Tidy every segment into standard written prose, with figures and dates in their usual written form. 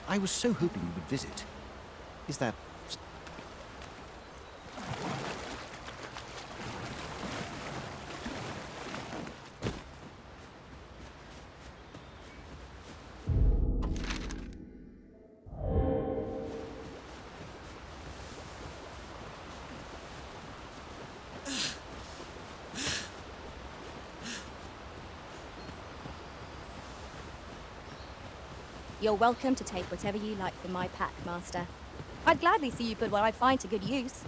I was so hoping you would visit. Is that... You're welcome to take whatever you like from my pack, Master. I'd gladly see you put what I find to good use.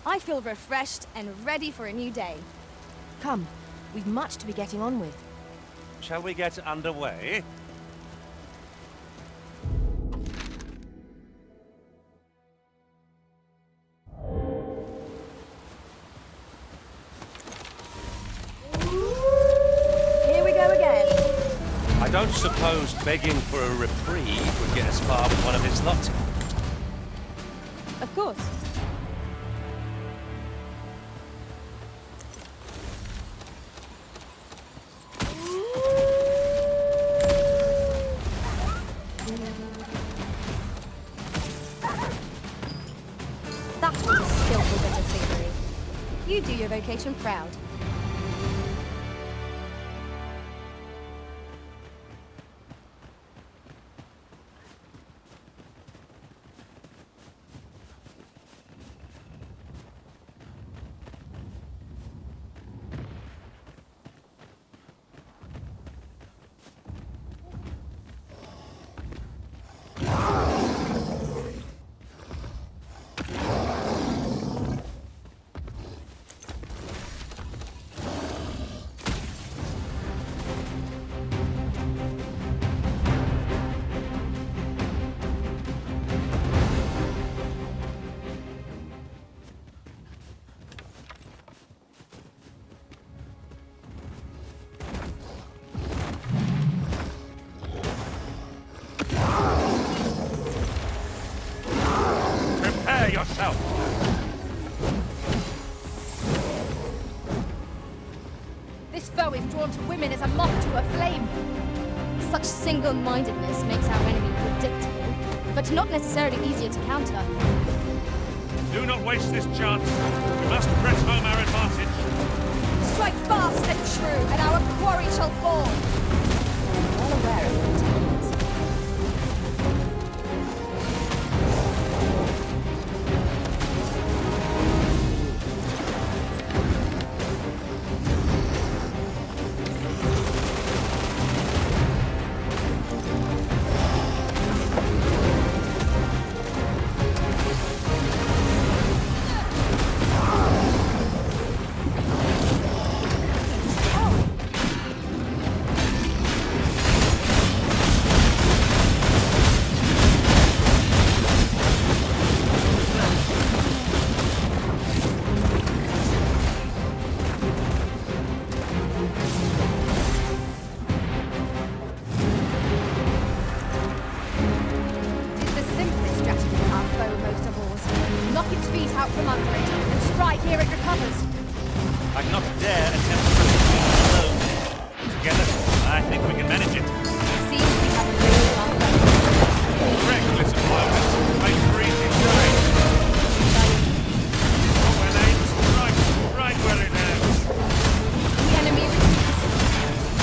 I feel refreshed and ready for a new day. Come, we've much to be getting on with. Shall we get underway? Here we go again. I don't suppose begging for a reprieve would get us far with one of his lot. Of course. That was a skillful bit of thievery. You do your vocation proud. Prepare yourself! This foe is drawn to women as a moth to a flame. Such single-mindedness makes our enemy predictable, but not necessarily easier to counter. Do not waste this chance. We must press home our advantage. Strike fast and true, and our quarry shall fall. Well aware of your tactics. Knock its feet out from under it, and strike ere it recovers. I do not dare attempt to retreat alone. Together, I think we can manage it. Seems we have a really long way. Reckless opponents, make for easy going. When aim strikes, right where it hurts. The enemy retreats.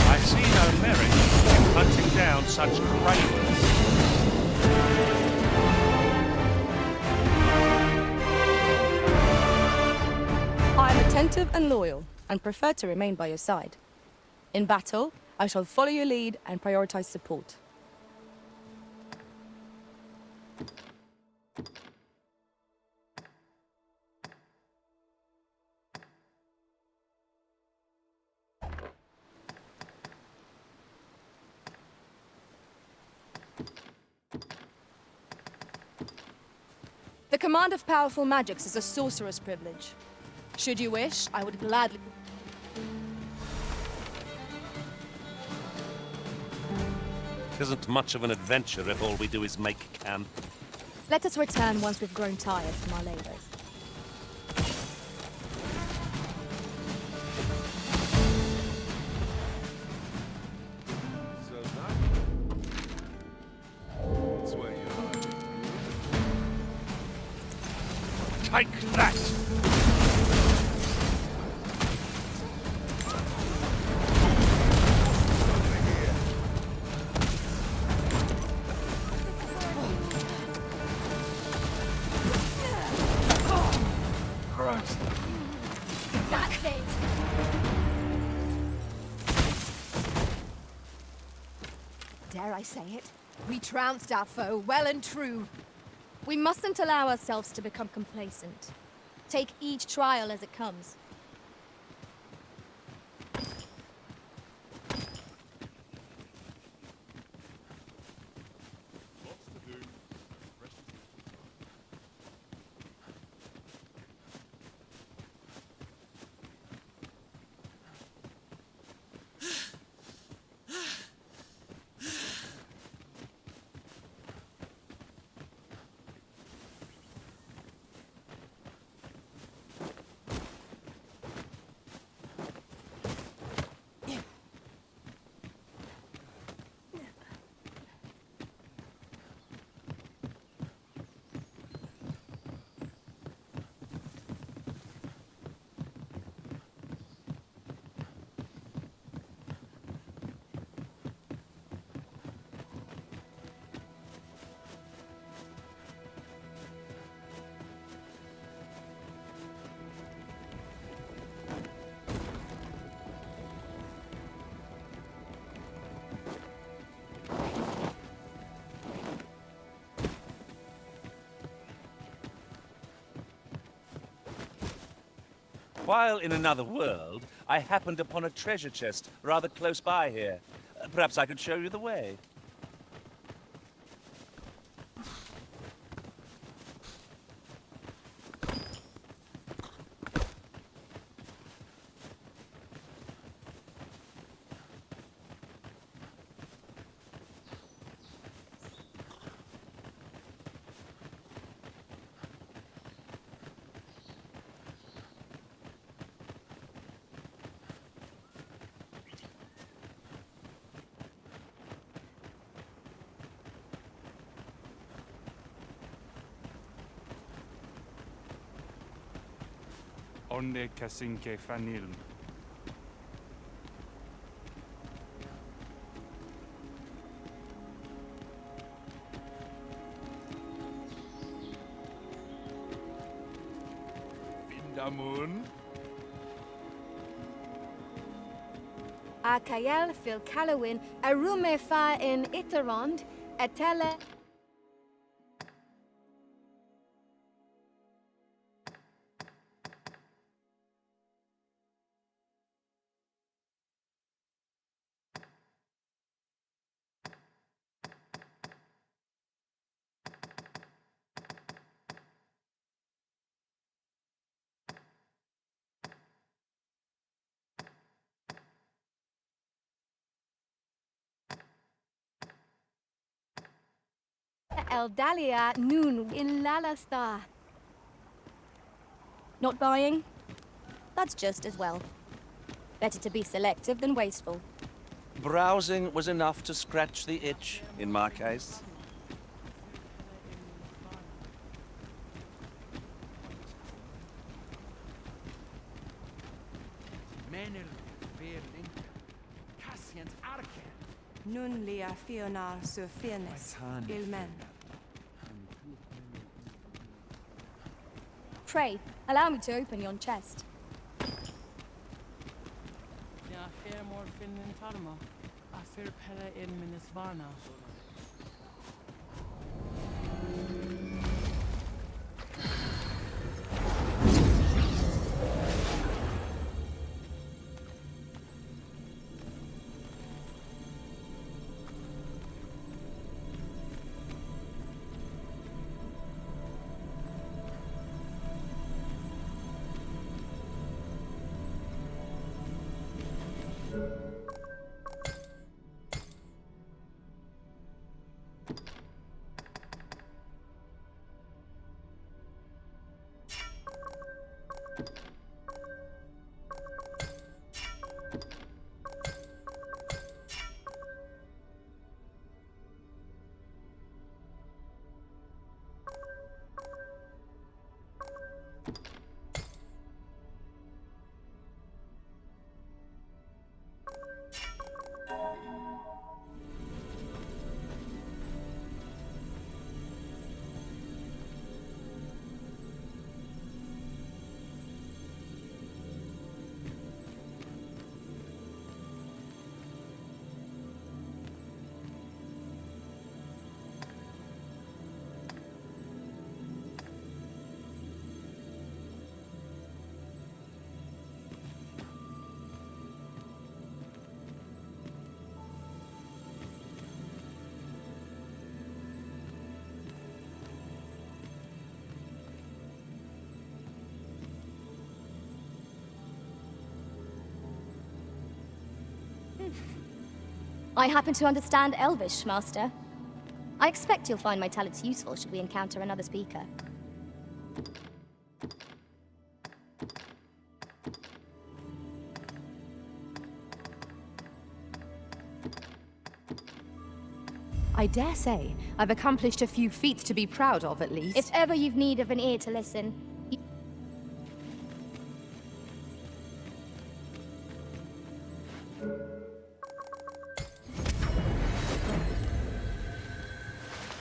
I see no merit in hunting down such cravens. I am attentive and loyal, and prefer to remain by your side. In battle, I shall follow your lead and prioritize support. command of powerful magics is a sorcerer's privilege. Should you wish, I would gladly... Isn't much of an adventure if all we do is make camp. Let us return once we've grown tired from our labors. So that's where you are. Take that! That's it! Dare I say it? We trounced our foe well and true. We mustn't allow ourselves to become complacent. Take each trial as it comes. While in another world, I happened upon a treasure chest rather close by here. Perhaps I could show you the way. Onde Kasinke Fanilm. Vindamun. Akael fil Calowin, Arume fa in Iterond, Etele... Eldalia Noon in Lalasta. Not buying? That's just as well. Better to be selective than wasteful. Browsing was enough to scratch the itch, in my case. Nun lia Fiona sur Fiennes, Ilmen. Pray, allow me to open yon chest. Ja, fer morfin in Tarma. A fer pella in Minisvana. I happen to understand Elvish, Master. I expect you'll find my talents useful should we encounter another speaker. I dare say I've accomplished a few feats to be proud of, at least. If ever you've need of an ear to listen,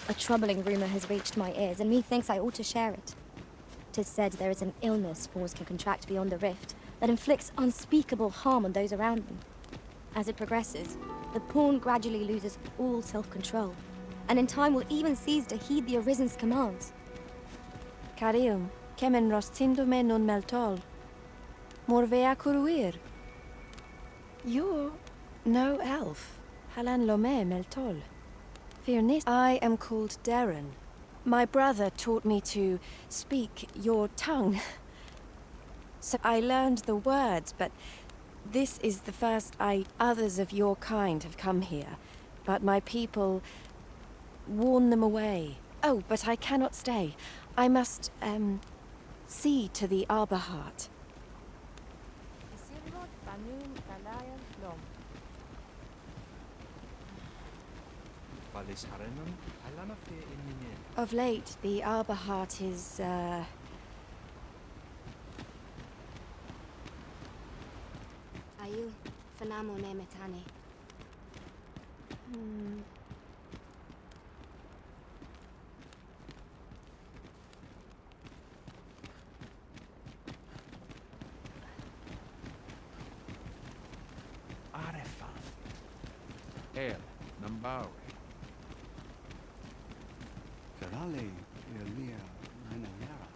a troubling rumor has reached my ears, and methinks I ought to share it. 'Tis said there is an illness spores can contract beyond the rift that inflicts unspeakable harm on those around them. As it progresses, the pawn gradually loses all self-control, and in time will even cease to heed the Arisen's commands. Carilm, kemen rostindome non meltol. Morvea curuir. You're no elf. Halan lome meltol. Fear nis. I am called Darren. My brother taught me to speak your tongue. So I learned the words, but this is the first others of your kind have come here. But my people warn them away. Oh, but I cannot stay. I must, see to the Arbor Heart. Of late, the Arbor Heart is, Ayu, fanamo ne metane. El, Nambawe. Ferale, Elia, Manayara.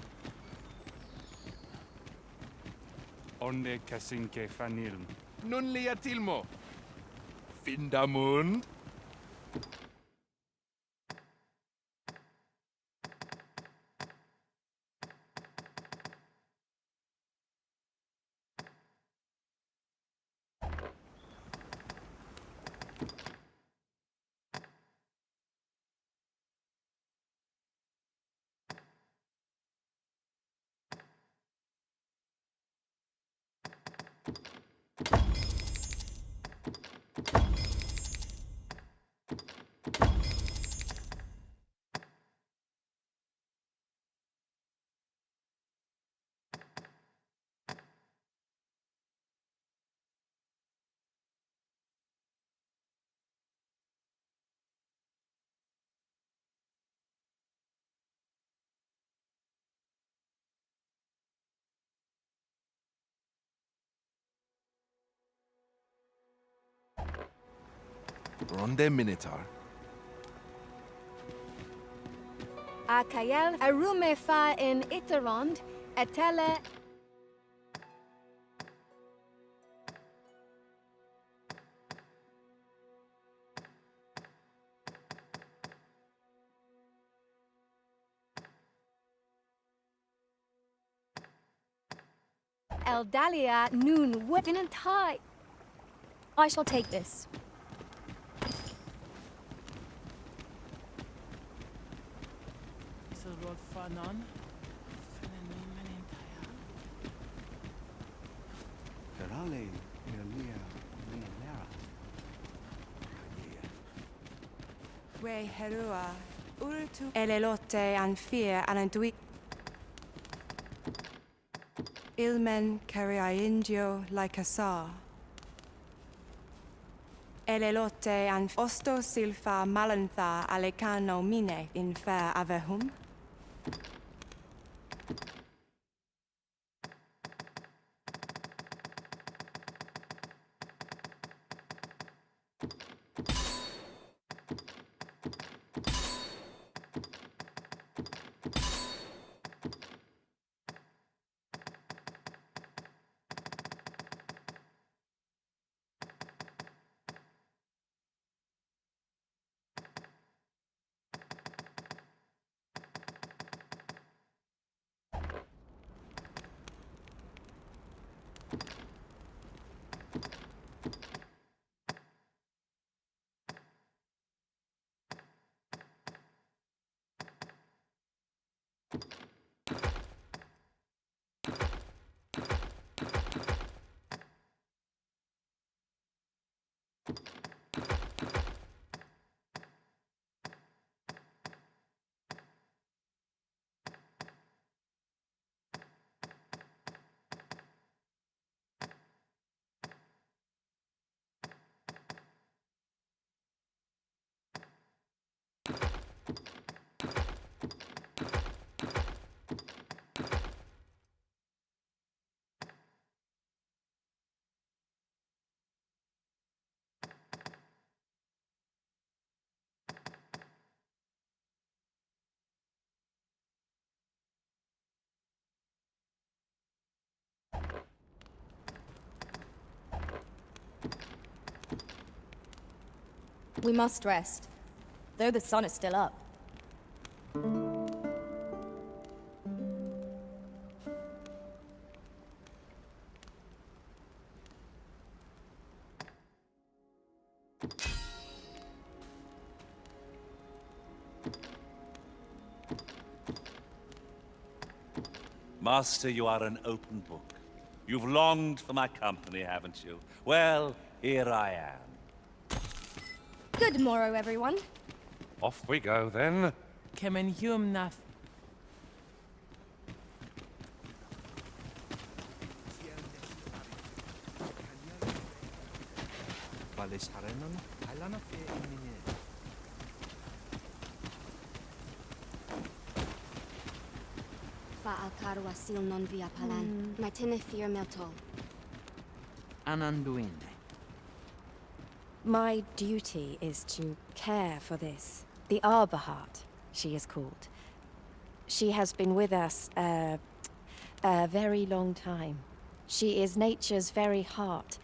Onde Kasinke Fanilm. Nun lia Tilmo. Vindamund. Ronde Minotaur. Akayel arume fa in Iterond, etele Eldalia noon within and tie. I shall take this. Silrod Fanon. Fenenintaya. Ferale Elia Menelera. We herua urutu elelote anfir anandui ilmen indio like a saw. Elelote an osto silfa malantha alecano mine in fair avehum. We must rest, though the sun is still up. Master, you are an open book. You've longed for my company, haven't you? Well, here I am. Good morrow, everyone. Off we go, then. Kemen Hume Nath. Valis Harenon, Hailana Fe Imine. Fa alcarua sil non via palan. Martine fir meltol. Ananduine. My duty is to care for this. The Arbor Heart, she is called. She has been with us a very long time. She is nature's very heart,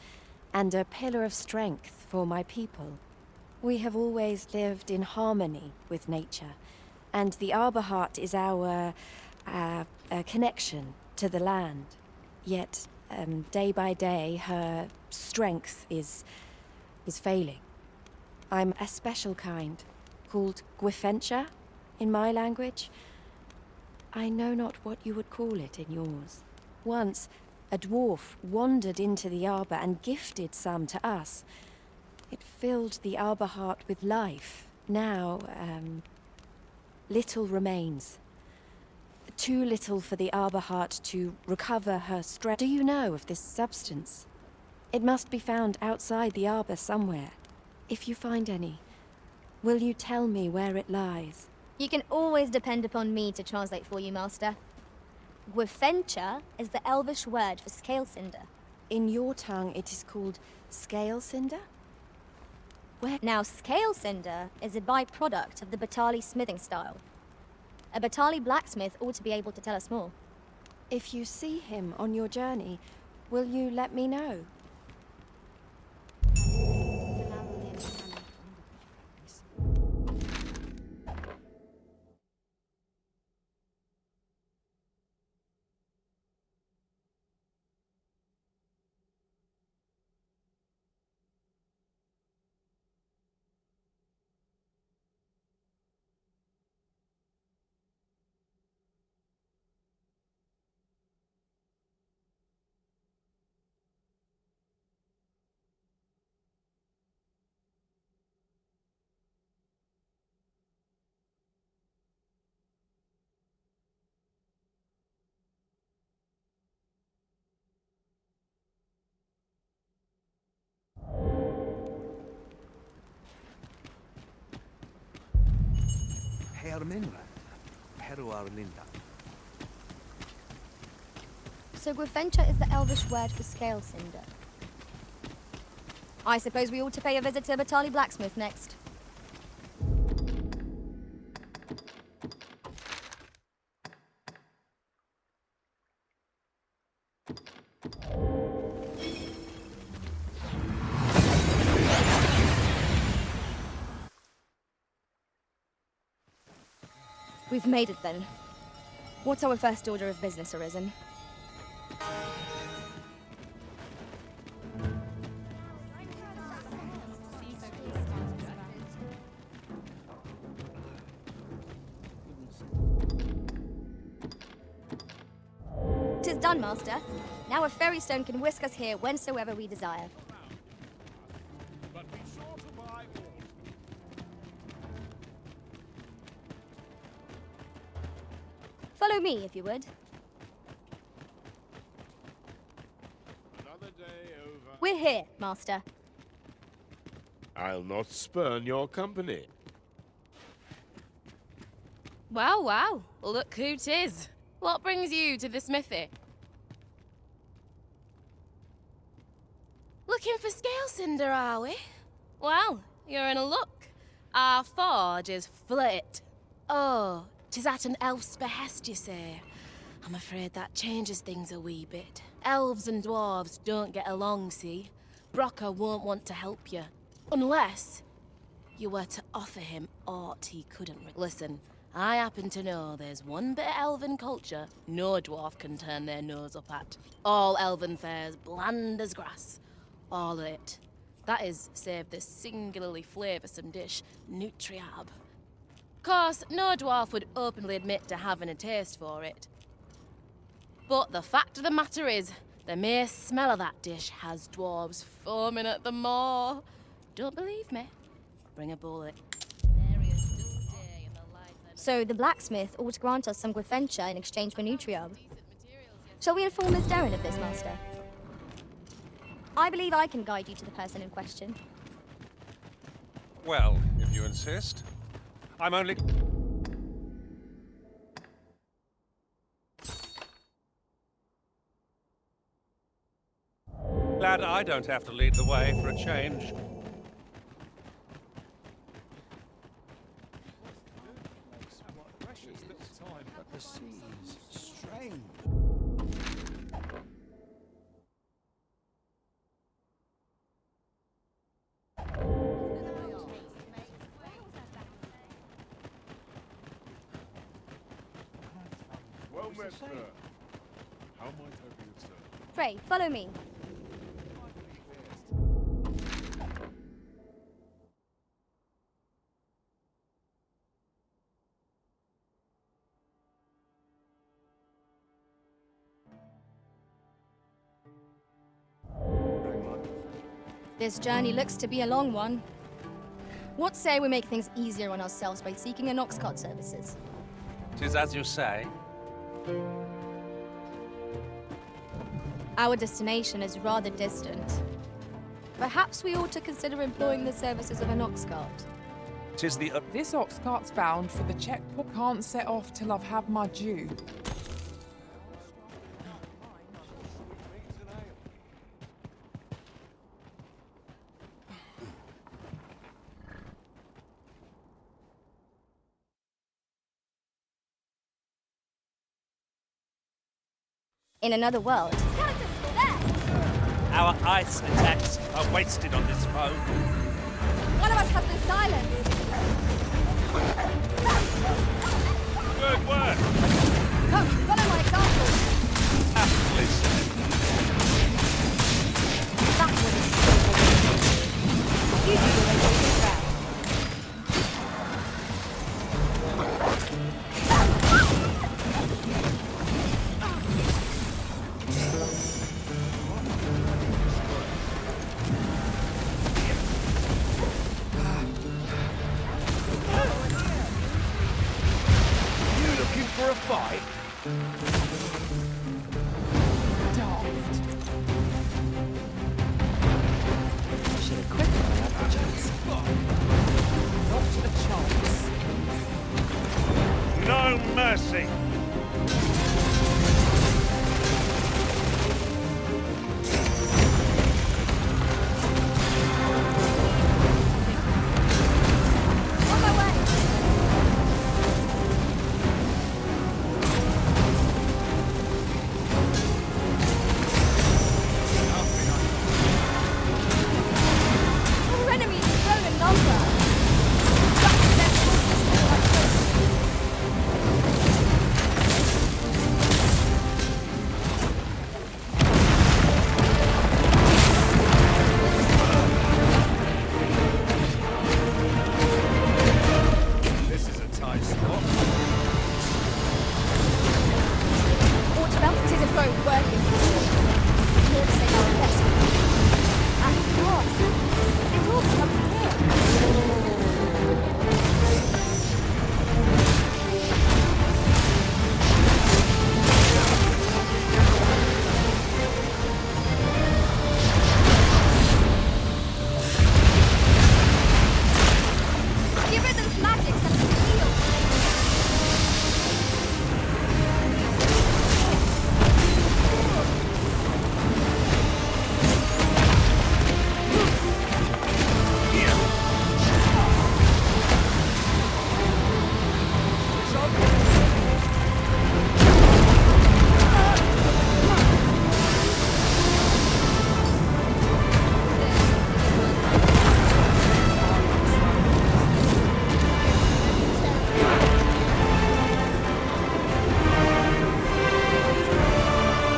and a pillar of strength for my people. We have always lived in harmony with nature, and the Arbor Heart is our connection to the land. Yet, day by day, her strength is failing. I'm a special kind, called Gwifentia in my language. I know not what you would call it in yours. Once, a dwarf wandered into the arbor and gifted some to us. It filled the Arbor Heart with life. Now, little remains. Too little for the Arbor Heart to recover her strength. Do you know of this substance? It must be found outside the arbor somewhere. If you find any, will you tell me where it lies? You can always depend upon me to translate for you, Master. Gwifentia is the Elvish word for scale cinder. In your tongue, it is called scale cinder? Where? Now, scale cinder is a byproduct of the Batali smithing style. A Batali blacksmith ought to be able to tell us more. If you see him on your journey, will you let me know? So Gwyfencha is the Elvish word for scale cinder. I suppose we ought to pay a visit to Batali Blacksmith next. We've made it then. What's our first order of business, Arisen? Tis done, Master. Now a fairy stone can whisk us here whensoever we desire. Follow me, if you would. Another day over. We're here, Master. I'll not spurn your company. Wow, wow. Look who 'tis. What brings you to the smithy? Looking for scale cinder, are we? Well, you're in a luck. Our forge is flit. Oh, 'tis at an elf's behest, you say. I'm afraid that changes things a wee bit. Elves and dwarves don't get along, see? Brocker won't want to help you. Unless you were to offer him aught he couldn't. Listen, I happen to know there's one bit of elven culture no dwarf can turn their nose up at. All elven fare's bland as grass. All of it. That is, save the singularly flavoursome dish, Nutriab. Course, no dwarf would openly admit to having a taste for it. But the fact of the matter is, the mere smell of that dish has dwarves foaming at the maw. Don't believe me? Bring a bullet. So the blacksmith ought to grant us some Gwyfencha in exchange for Nutriab. Shall we inform Miss Darren of this, Master? I believe I can guide you to the person in question. Well, if you insist. I'm only... glad I don't have to lead the way for a change. But the sea's strange. Well met, sir. How might I be of service? Pray, follow me. This journey looks to be a long one. What say we make things easier on ourselves by seeking a Nox cart services? 'Tis as you say. Our destination is rather distant. Perhaps we ought to consider employing the services of a Nox cart. 'Tis the... This ox cart's bound for the checkpoint. Can't set off till I've had my due. In another world. Our ice attacks are wasted on this foe. One of us has been silenced. Good work. Come, follow my example. Aptly said. That was so. You do your way to For a fight? Daft. I should have quickly had the chance. Not a chance. mercy. On my way! Our enemy is grown in number. Such sensible systems like this. This is a tight spot. Autumn, it is a foe working. Lord say our best. And yours. It all comes here. Give it those magics and some heal.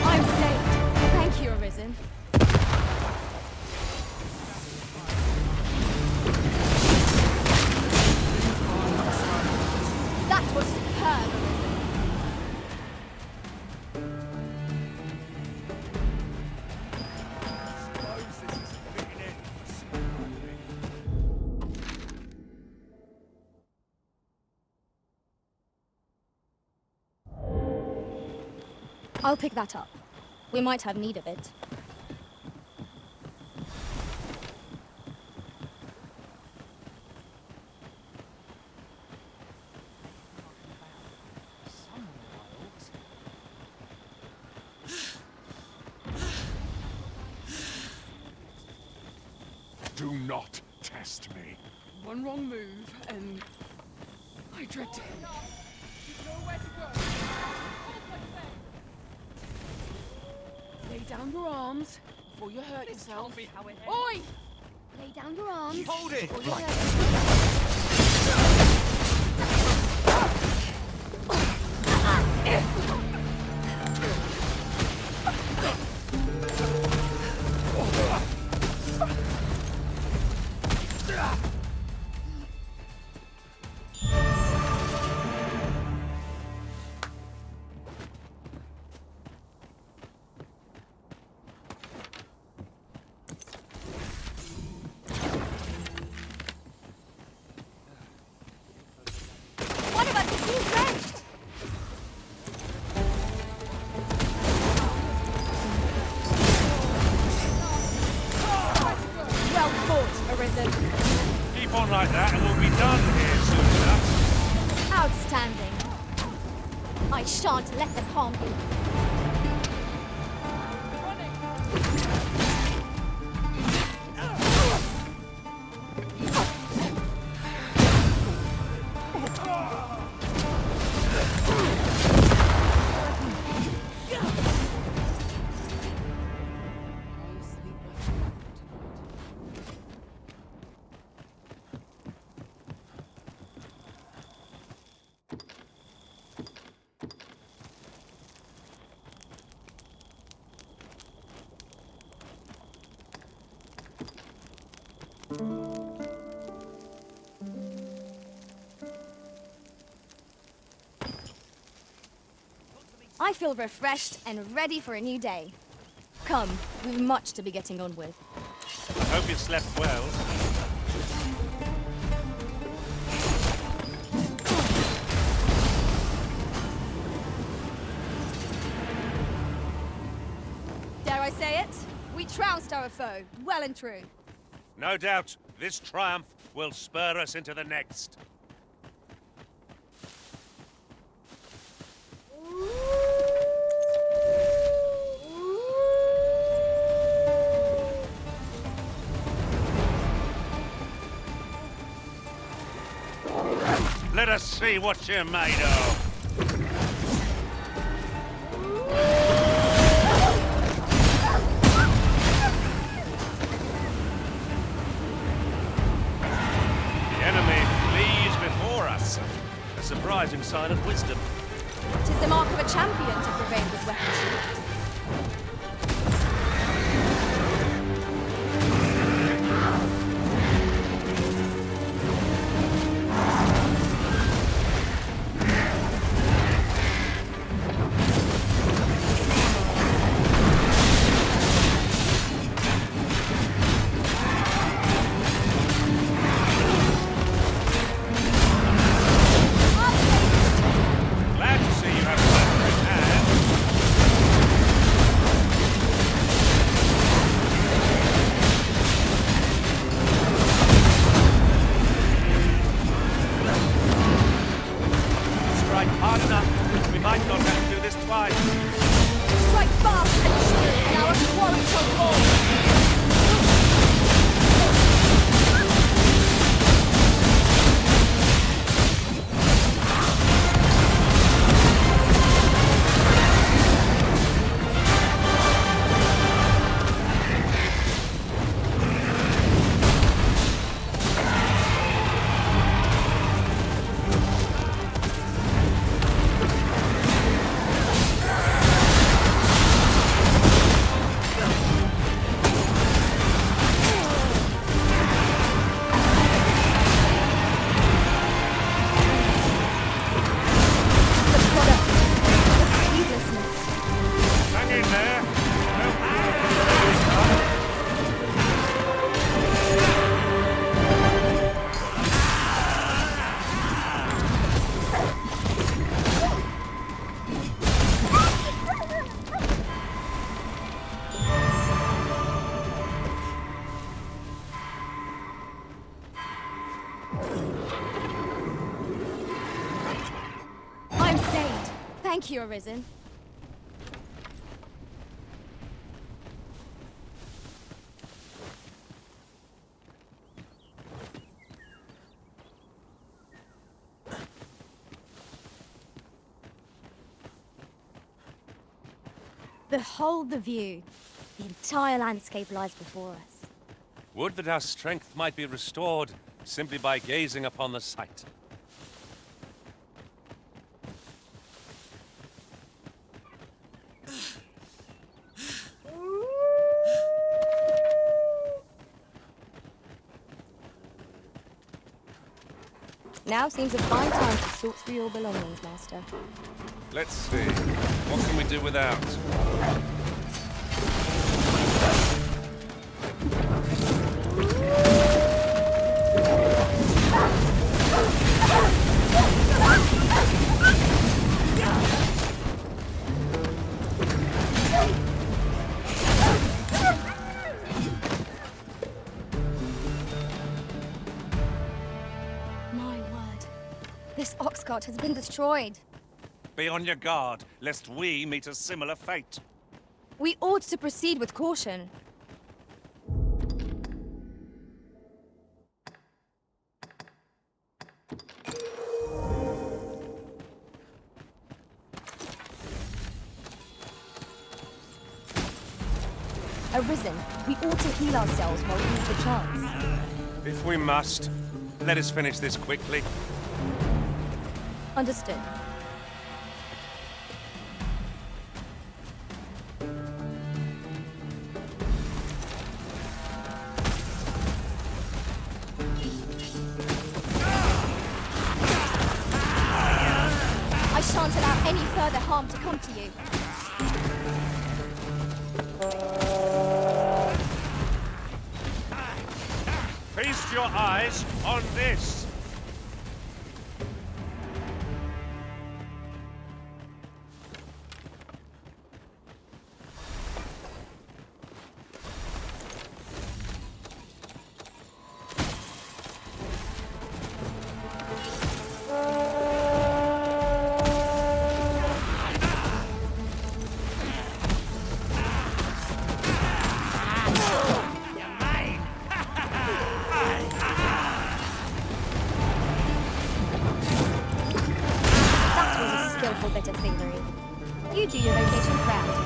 I'm saved. Thank you, Arisen. That was superb, Arisen. Suppose this is a fitting end for something. I'll pick that up. We might have need of it. Do not test me. One wrong move, and I dread to. You know where to go. Lay down your arms before you hurt yourself. Oi! Lay down your arms. Hold it! before you hurt yourself. One of us is being drenched. Well fought, Arisen. Keep on like that and we'll be done here soon enough. Outstanding. I shan't let them harm you. I feel refreshed and ready for a new day. Come, we've much to be getting on with. I hope you slept well. Dare I say it? We trounced our foe, well and true. No doubt, this triumph will spur us into the next. Let us see what you're made of. The enemy flees before us. A surprising sign of wisdom. 'Tis the mark of a champion to prevail with weapons. Glad to see you have a weapon in hand. Strike hard enough. We might not have to do this twice. Strike fast and sure, and our quarry shall fall. Hang in there. I'm saved. Thank you, Arisen. Behold the view. The entire landscape lies before us. Would that our strength might be restored simply by gazing upon the sight. Now seems a fine time to sort through your belongings, Master. Let's see. What can we do without? My word. This ox cart has been destroyed. Be on your guard, lest we meet a similar fate. We ought to proceed with caution. Arisen, we ought to heal ourselves while we have the chance. If we must, let us finish this quickly. Understood. I shan't allow any further harm to come to you. Feast your eyes on this. you do your vocation proud.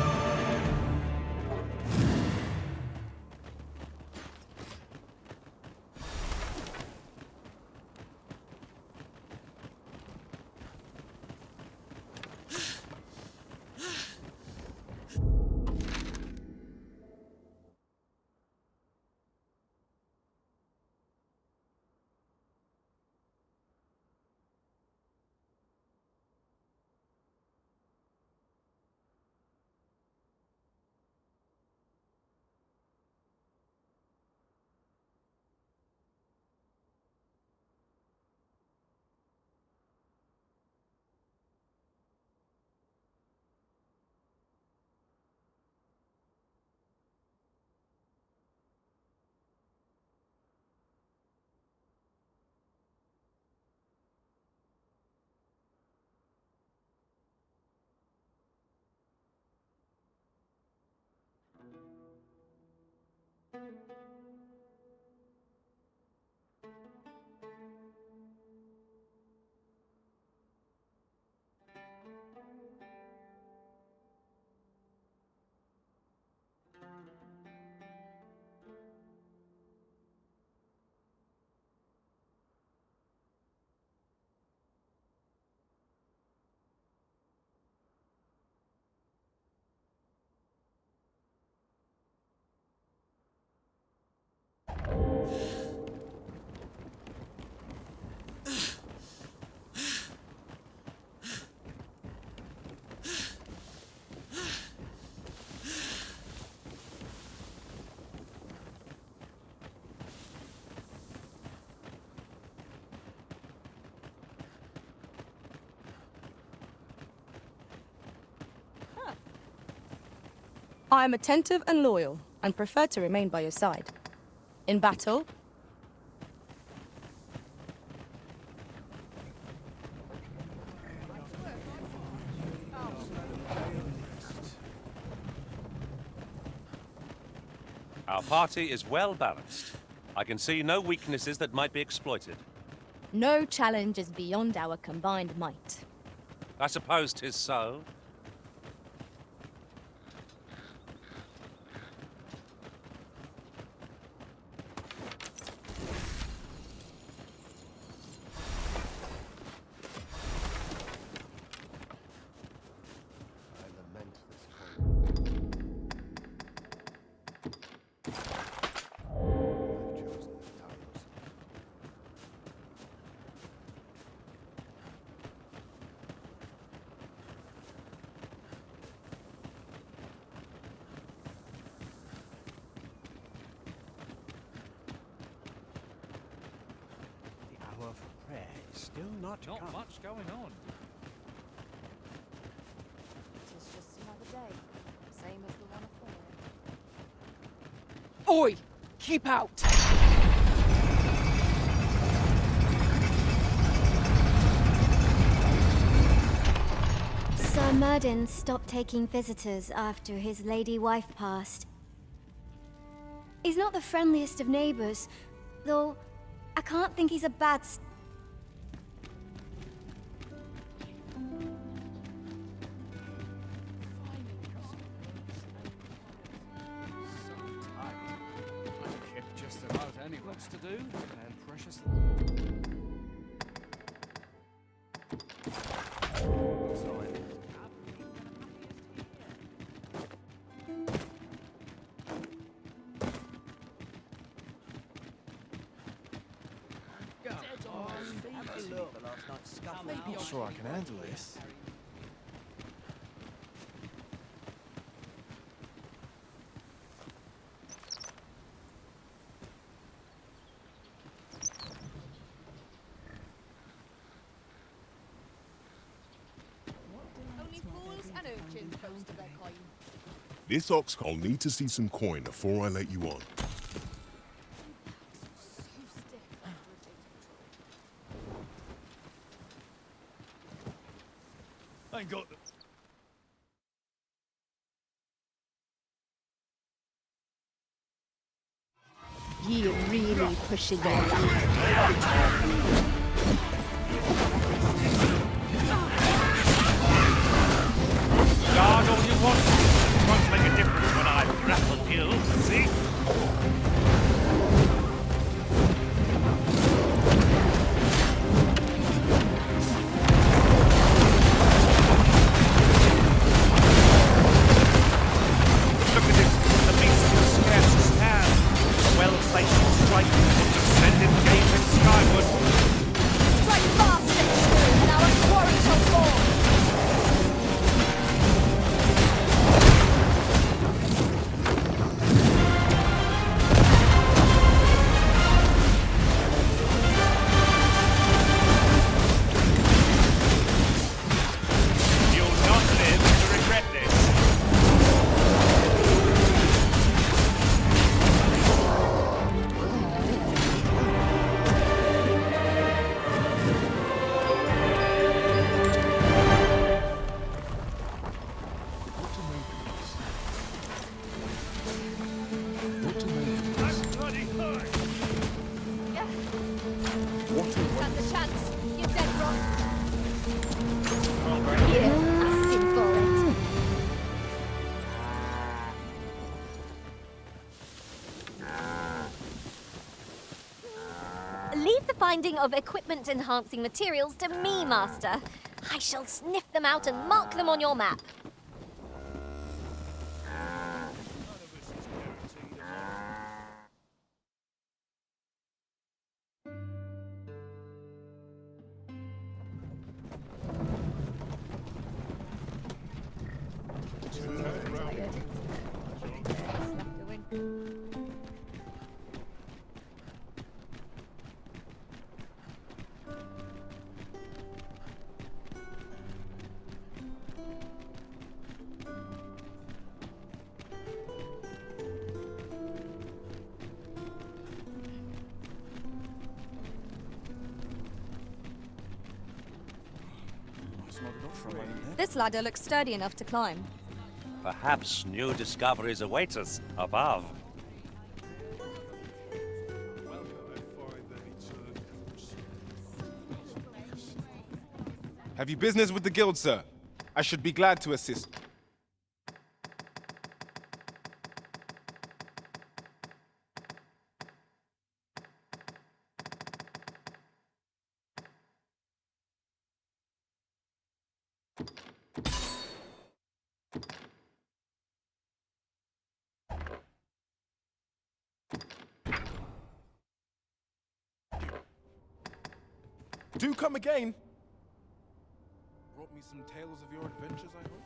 I am attentive and loyal, and prefer to remain by your side. In battle, Our party is well balanced. I can see no weaknesses that might be exploited. no challenge is beyond our combined might. I suppose 'tis so. Not much going on. It's just another day, same as the one before. Oi! Keep out! Sir Murden stopped taking visitors after his lady wife passed. He's not the friendliest of neighbors, though I can't think he's a bad Just about anyone. Lots to do, and precious. I'm not sure I can handle this. Only fools and urchins boast of their coin. This oxcall need to see some coin before I let you on. I ain't got the... You're really pushing your luck. Die! Won't make a difference when I grapple you, see? Look at it, the beast can scarce stand. A well-placed strike will send it gazing skyward. Strike fast and true, and our quarry shall fall. You'll not live to regret this. I'm bloody hurt. Stand the chance. You're dead wrong. Here, ask him for it. Leave the finding of equipment-enhancing materials to me, Master. I shall sniff them out and mark them on your map. This ladder looks sturdy enough to climb. Perhaps new discoveries await us above. Have you business with the guild, sir? I should be glad to assist. Do come again. Brought me some tales of your adventures, I hope?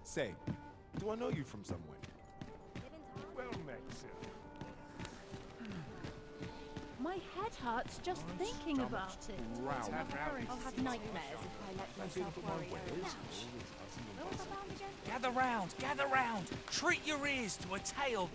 Say, do I know you from somewhere? Well met, sir. My head hurts just thinking about it. I'll have nightmares if I let myself worry over that. Gather round! Treat your ears to a tale.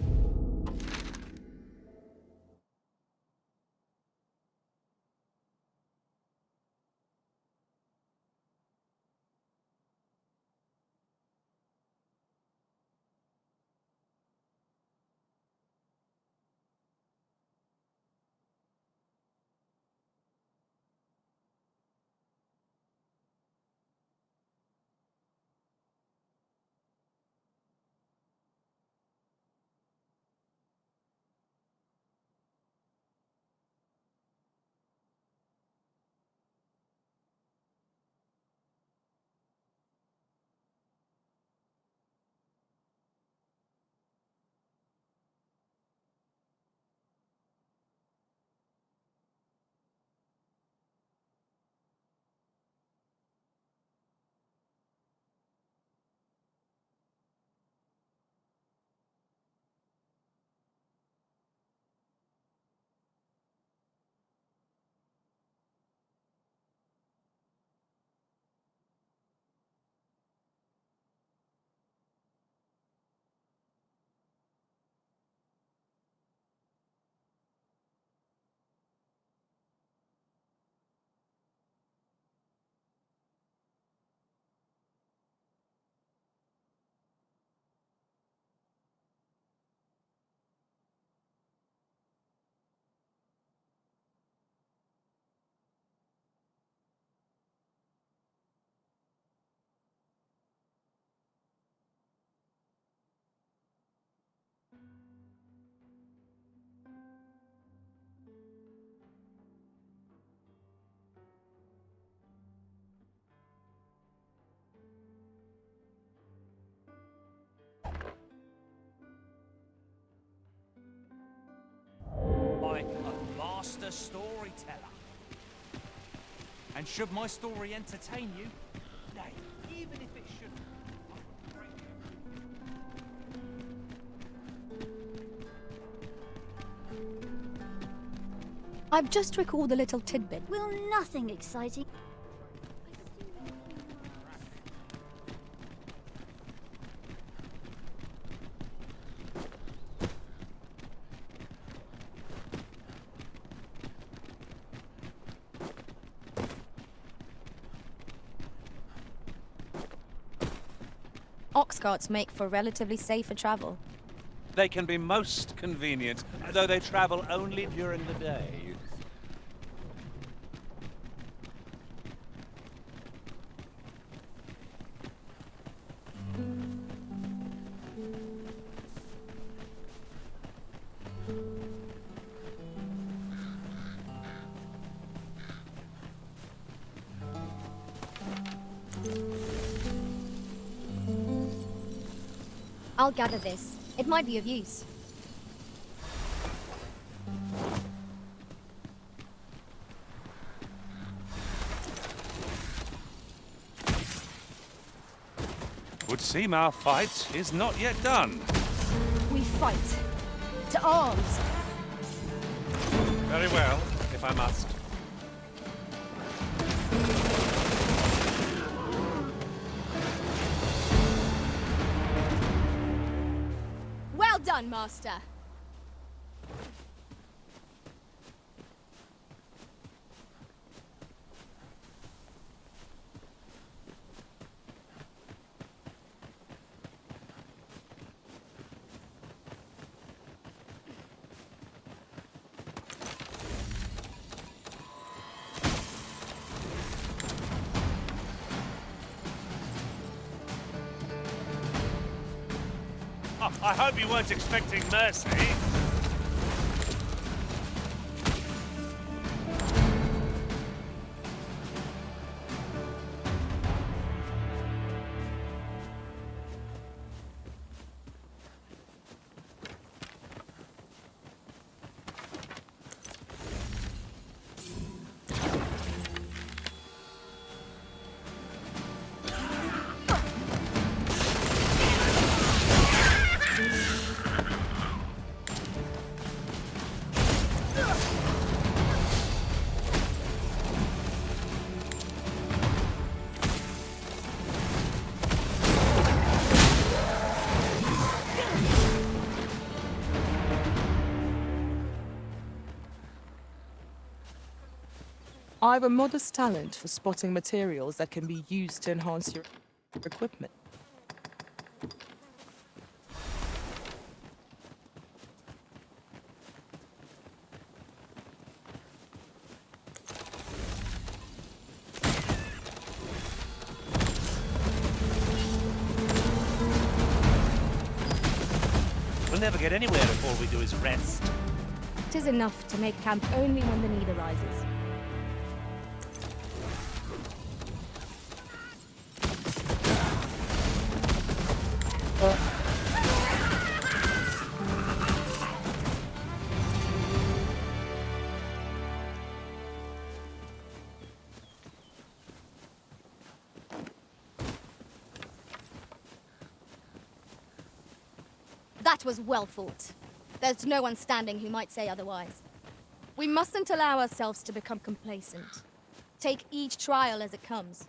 master storyteller. And should my story entertain you, nay, even if it shouldn't, I've just recalled a little tidbit. Will nothing exciting? Ox carts make for relatively safer travel. They can be most convenient, though they travel only during the day. I'll gather this. It might be of use. Would seem our fight is not yet done. We fight. To arms! Very well, if I must. Well done, Master! Oh, I hope you weren't expecting mercy. I've a modest talent for spotting materials that can be used to enhance your equipment. We'll never get anywhere if all we do is rest. 'Tis enough to make camp only when the need arises. That was well fought. There's no one standing who might say otherwise. We mustn't allow ourselves to become complacent. Take each trial as it comes.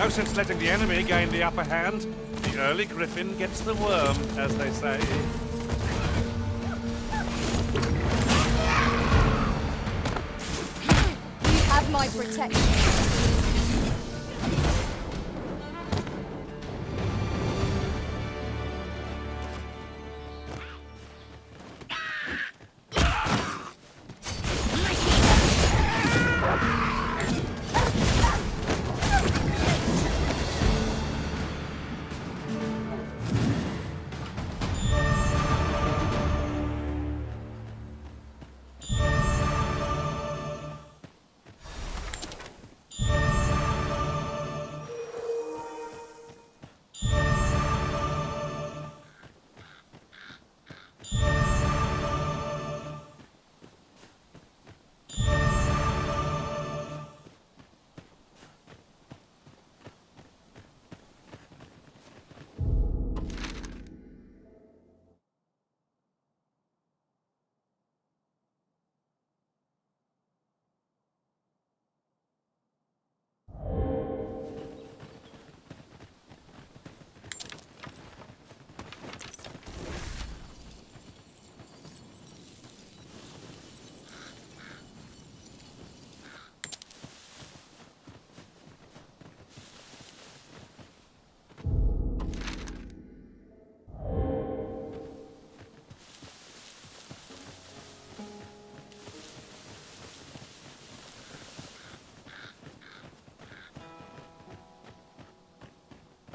No sense letting the enemy gain the upper hand. The early griffin gets the worm, as they say. You have my protection.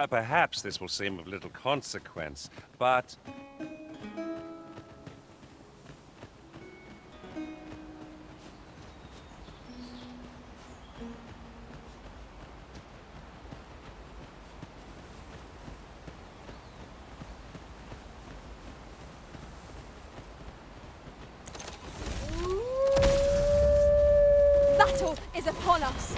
Perhaps this will seem of little consequence, but... Battle is upon us!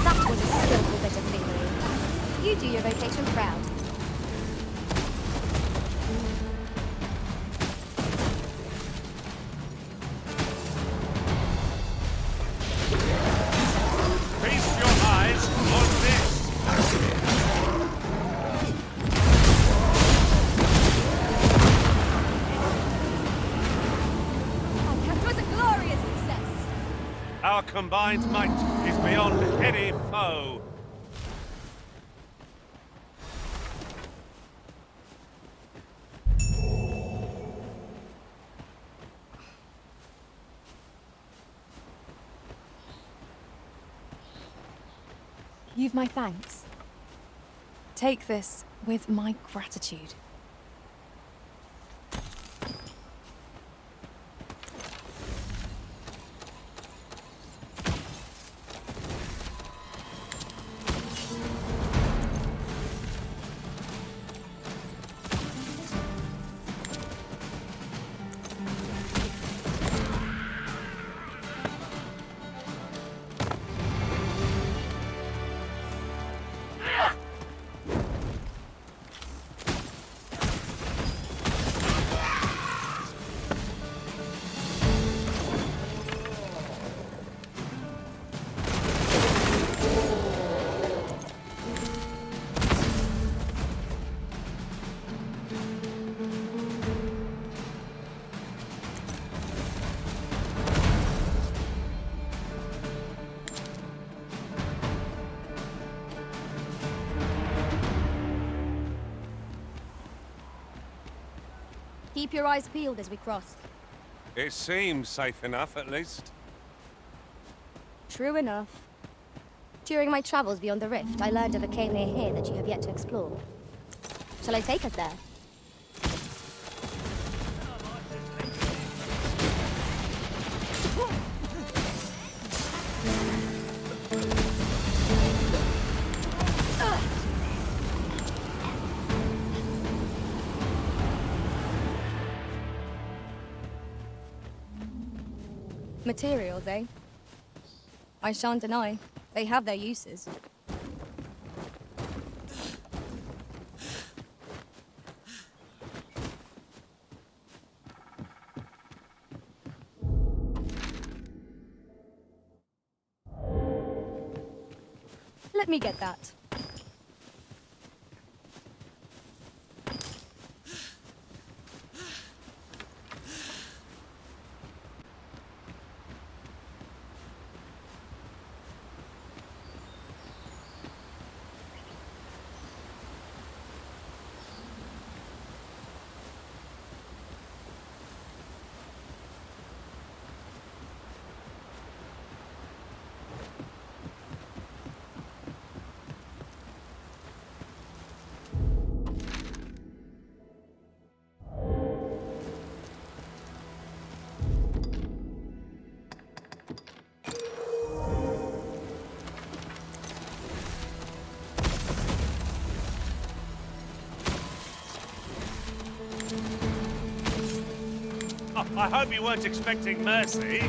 That was a skillful bit of fingering. You do your vocation proud. Feast your eyes on this! That was a glorious success! Our combined might is beyond any foe. You've my thanks. Take this with my gratitude. Keep your eyes peeled as we cross. It seems safe enough, at least. True enough. During my travels beyond the rift, I learned of a cave near here that you have yet to explore. Shall I take us there? Materials, eh? I shan't deny. They have their uses. Let me get that. Oh, I hope you weren't expecting mercy.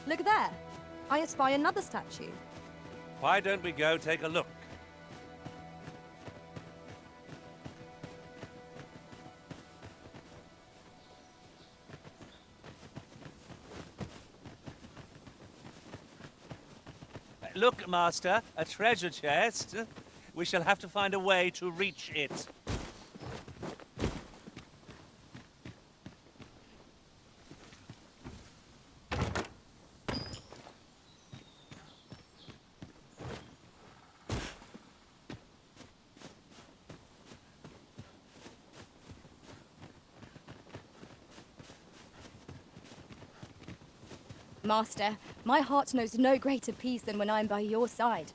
Look there. I espy another statue. Why don't we go take a look? Look, Master, a treasure chest. We shall have to find a way to reach it. Master, my heart knows no greater peace than when I am by your side.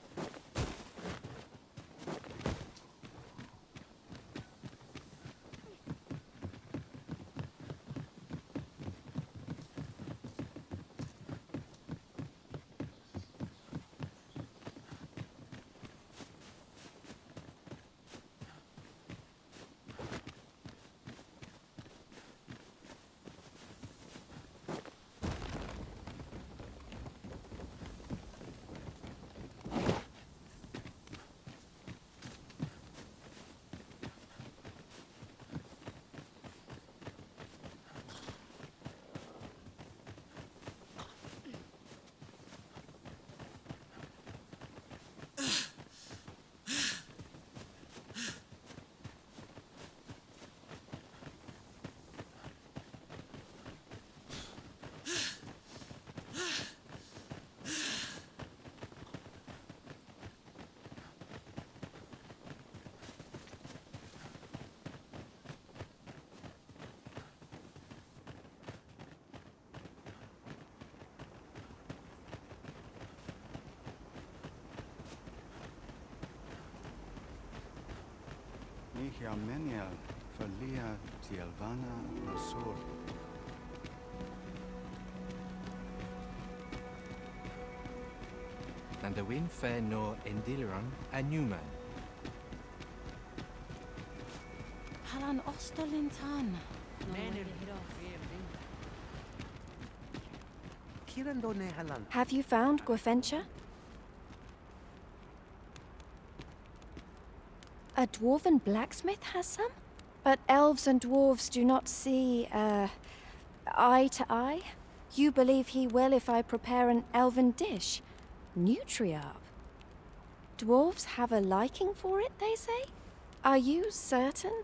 Nihia menial, Falia Tielvana Rasor. And the wind fair no Endiliran a Newman. Halan Ostolintan. Have you found Gwefencha? A dwarven blacksmith has some? But elves and dwarves do not see, eye to eye. You believe he will if I prepare an elven dish. Nutriarb. Dwarves have a liking for it, they say? Are you certain?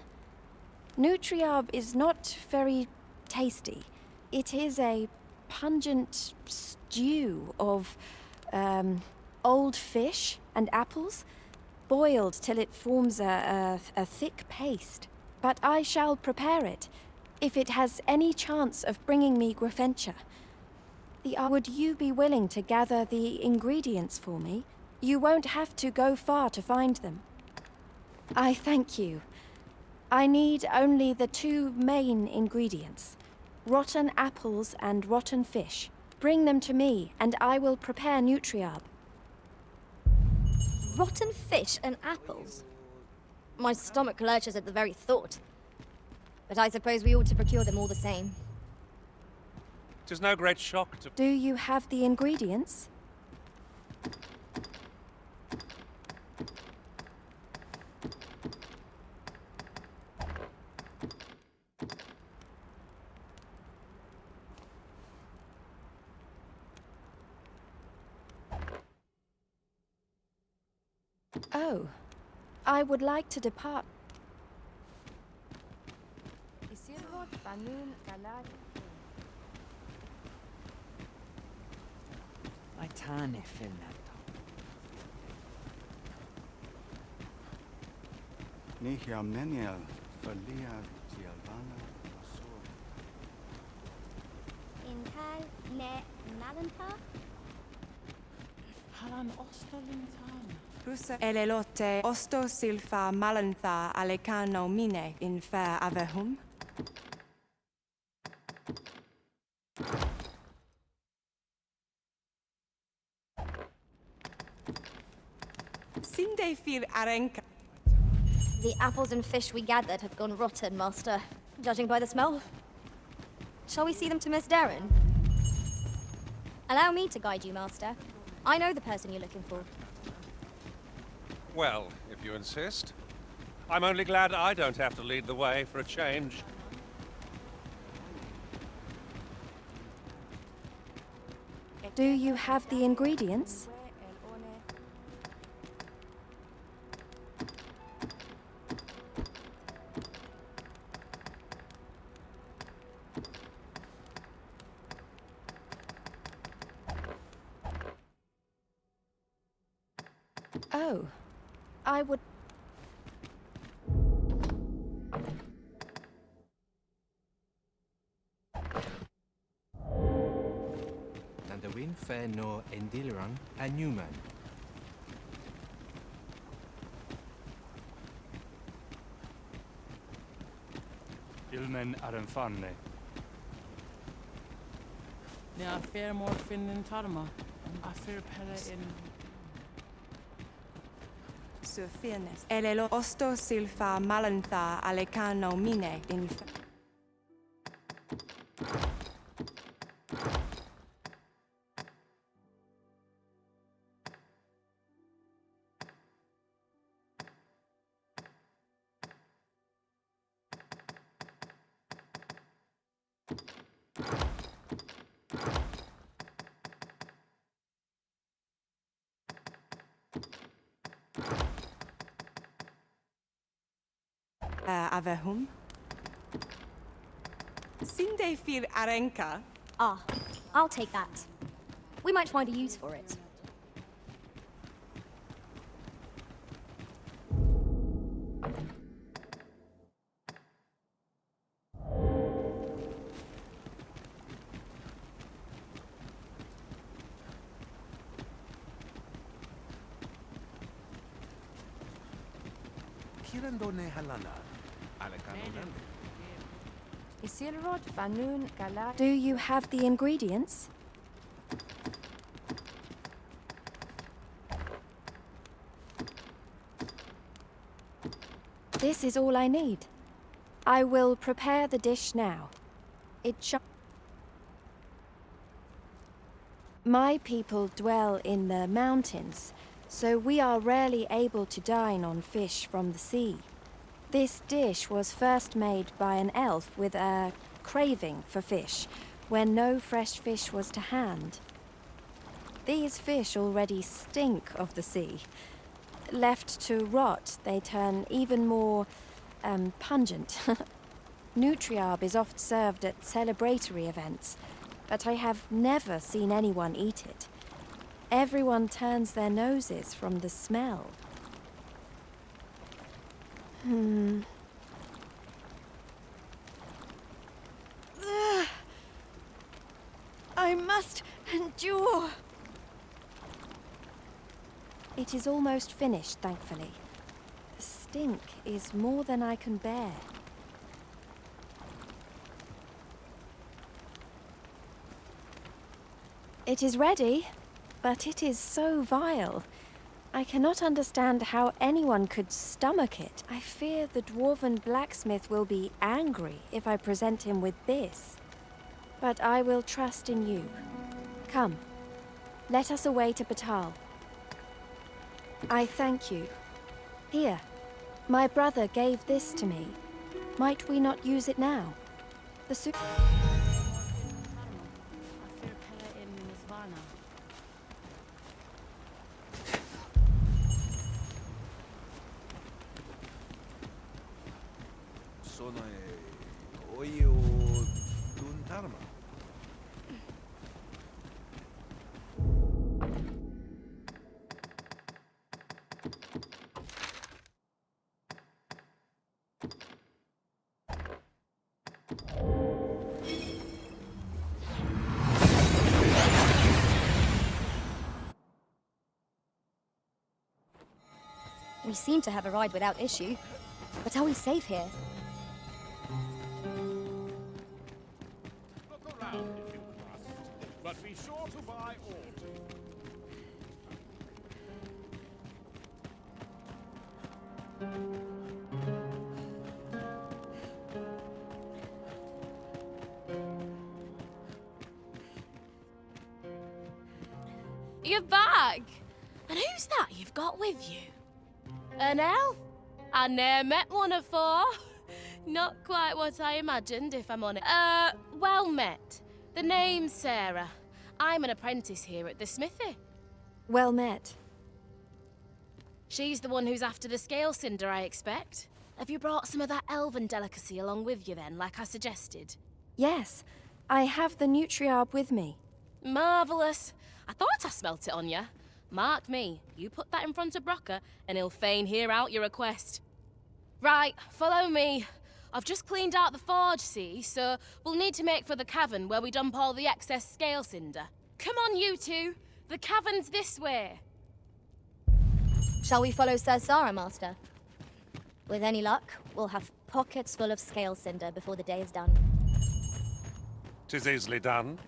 Nutriarb is not very tasty. It is a pungent stew of, old fish and apples, boiled till it forms a thick paste. But I shall prepare it, if it has any chance of bringing me Grafentia. Would you be willing to gather the ingredients for me? You won't have to go far to find them. I thank you. I need only the two main ingredients, rotten apples and rotten fish. Bring them to me, and I will prepare Nutriarb. Rotten fish and apples? My stomach lurches at the very thought. But I suppose we ought to procure them all the same. 'Tis no great shock to... Do you have the ingredients? Oh, I would like to depart. I tane filnata. Nihia menial falia dialvana asor. Inhal ne malanta. Halan ostolintan. Rusa elelote osto silfa malantha alecano mine in fair avehum. Sinde fir arenka. The apples and fish we gathered have gone rotten, Master, judging by the smell. Shall we see them to Miss Darren? Allow me to guide you, Master. I know the person you're looking for. Well, if you insist. I'm only glad I don't have to lead the way for a change. Do you have the ingredients? Oh, I would... And the wind fair no Endiliran a Newman. Ilmen arenfanne. Ne a fair morfin in Tarma. A fair pelle in... Surfirnes. Elelo osto silfa malantha alecano mine in avehum. Sinde fir arenka. Ah, I'll take that. We might find a use for it. Kirandone halana. Alecano Isilrod Vanun Gala. Do you have the ingredients? This is all I need. I will prepare the dish now. My people dwell in the mountains. so we are rarely able to dine on fish from the sea. This dish was first made by an elf with a craving for fish, when no fresh fish was to hand. These fish already stink of the sea. Left to rot, they turn even more pungent. Nutriarb is oft served at celebratory events, but I have never seen anyone eat it. Everyone turns their noses from the smell. I must endure. It is almost finished, thankfully. The stink is more than I can bear. It is ready, but it is so vile. I cannot understand how anyone could stomach it. I fear the dwarven blacksmith will be angry if I present him with this. But I will trust in you. Come, let us away to Batal. I thank you. Here, my brother gave this to me. Might we not use it now? The We seem to have arrived without issue. But are we safe here? Look around if you must, but be sure to buy aught. You're back! And who's that you've got with you? An elf? I ne'er met one afore. Not quite what I imagined, if I'm honest. Well met. The name's Sarah. I'm an apprentice here at the smithy. Well met. She's the one who's after the scale cinder, I expect. Have you brought some of that elven delicacy along with you then, like I suggested? Yes, I have the Nutriarb with me. Marvellous. I thought I smelt it on you. Mark me, you put that in front of Brocker, and he'll fain hear out your request. Right, follow me. I've just cleaned out the forge, see, so we'll need to make for the cavern where we dump all the excess scale cinder. Come on, you two. The cavern's this way. Shall we follow Sir Sarah, Master? With any luck, we'll have pockets full of scale cinder before the day is done. 'Tis easily done.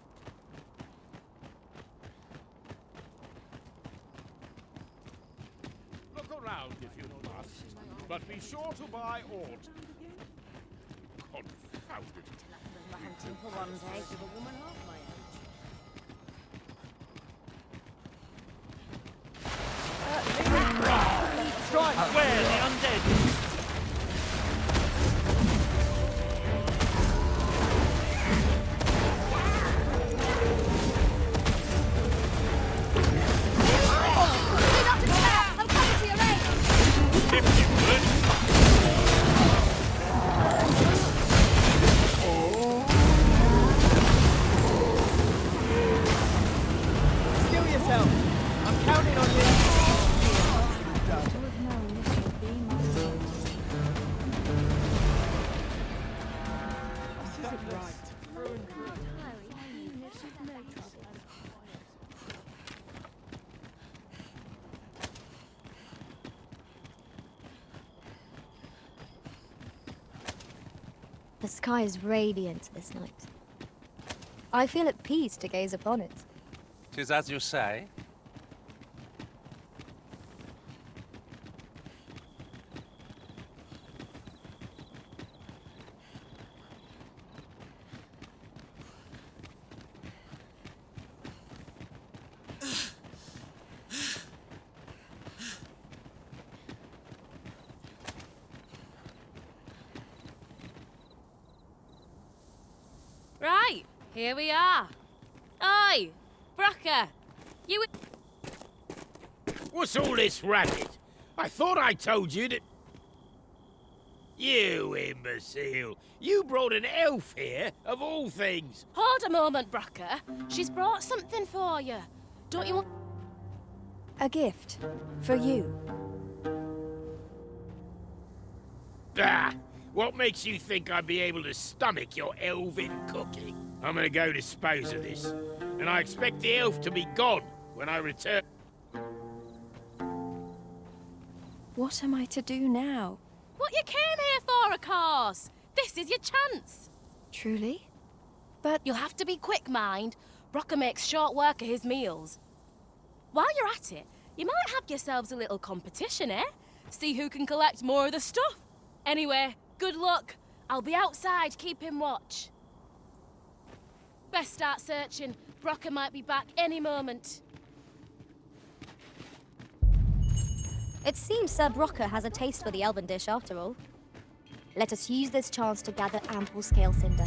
Look around if you must, but be sure to buy aught. Confounded. Hunting for one day. A woman half my age. Strike where the undead. The sky is radiant this night. I feel at peace to gaze upon it. 'Tis as you say. Right, here we are. Oi, Brocker, you... What's all this racket? I thought I told you that... You imbecile! You brought an elf here, of all things! Hold a moment, Brocker. She's brought something for you. Don't you want... A gift. For you. Ah! What makes you think I'd be able to stomach your elven cooking? I'm gonna go dispose of this, and I expect the elf to be gone when I return. What am I to do now? What you came here for, of course. This is your chance. Truly? But... You'll have to be quick, mind. Brocker makes short work of his meals. While you're at it, you might have yourselves a little competition, eh? See who can collect more of the stuff. Anyway, good luck. I'll be outside keeping watch. Best start searching. Brocker might be back any moment. It seems Sir Brocker has a taste for the elven dish after all. Let us use this chance to gather ample scale cinder.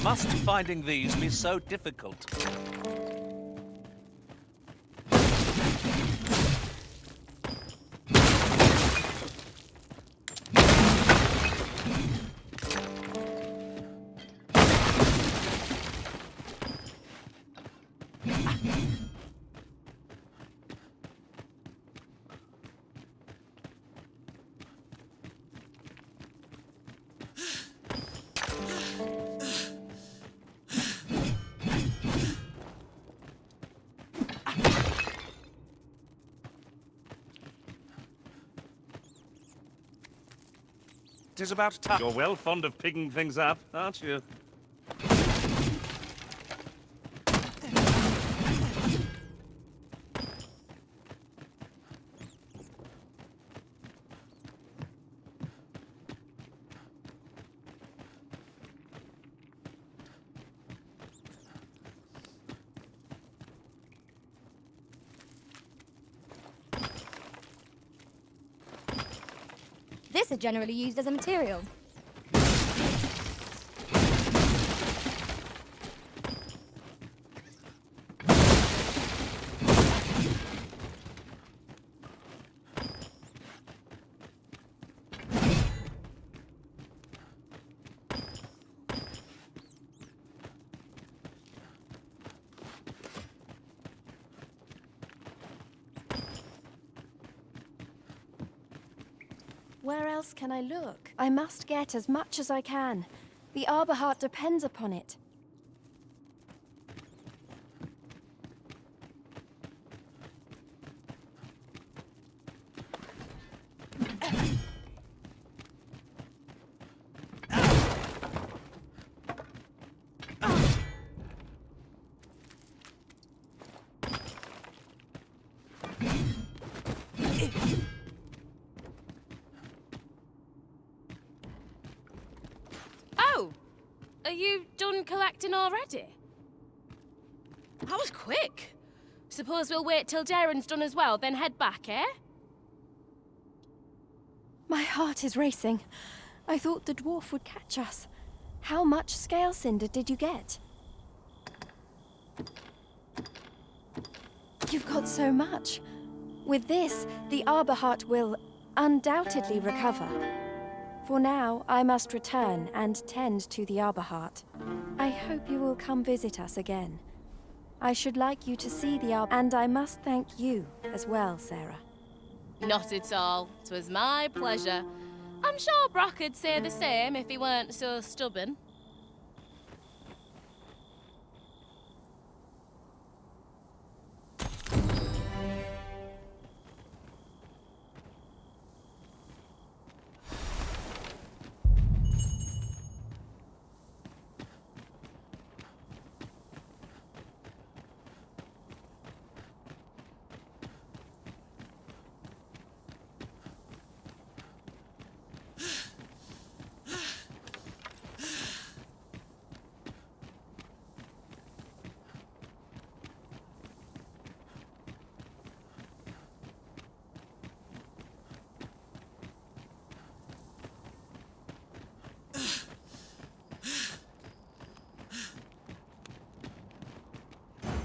Must finding these be so difficult? It is about time. You're well fond of picking things up, aren't you? This is generally used as a material. Where else can I look? I must get as much as I can. The Arbor Heart depends upon it. Are you done collecting already? That was quick. Suppose we'll wait till Darren's done as well, then head back, eh? My heart is racing. I thought the dwarf would catch us. How much scale cinder did you get? You've got so much. With this, the arbor heart will undoubtedly recover. For now, I must return and tend to the arbor heart. I hope you will come visit us again. I should like you to see the arbor, and I must thank you as well, Sarah. Not at all. 'Twas my pleasure. I'm sure Brock would say the same if he weren't so stubborn.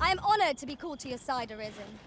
I am honored to be called to your side, Arisen.